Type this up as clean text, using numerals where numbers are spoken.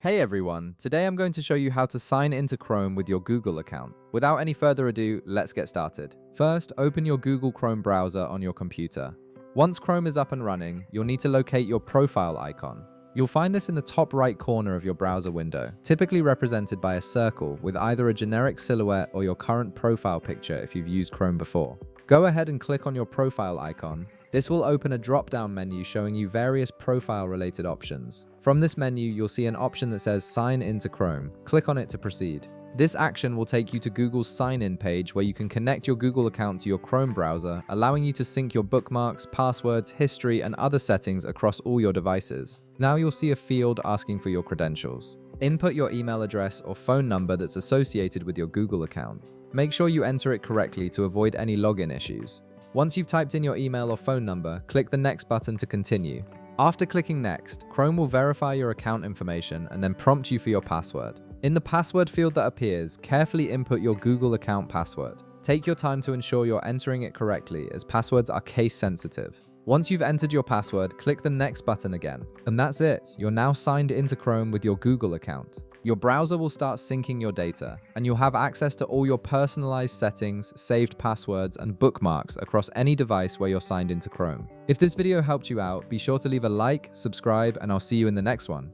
Hey everyone, today I'm going to show you how to sign into Chrome with your Google account. Without any further ado, let's get started. First, open your Google Chrome browser on your computer. Once Chrome is up and running, you'll need to locate your profile icon. You'll find this in the top right corner of your browser window, typically represented by a circle with either a generic silhouette or your current profile picture if you've used Chrome before. Go ahead and click on your profile icon. This will open a drop-down menu showing you various profile-related options. From this menu, you'll see an option that says Sign into Chrome. Click on it to proceed. This action will take you to Google's sign-in page where you can connect your Google account to your Chrome browser, allowing you to sync your bookmarks, passwords, history, and other settings across all your devices. Now you'll see a field asking for your credentials. Input your email address or phone number that's associated with your Google account. Make sure you enter it correctly to avoid any login issues. Once you've typed in your email or phone number, click the Next button to continue. After clicking Next, Chrome will verify your account information and then prompt you for your password. In the password field that appears, carefully input your Google account password. Take your time to ensure you're entering it correctly, as passwords are case sensitive. Once you've entered your password, click the Next button again. And that's it. You're now signed into Chrome with your Google account. Your browser will start syncing your data, and you'll have access to all your personalized settings, saved passwords, and bookmarks across any device where you're signed into Chrome. If this video helped you out, be sure to leave a like, subscribe, and I'll see you in the next one.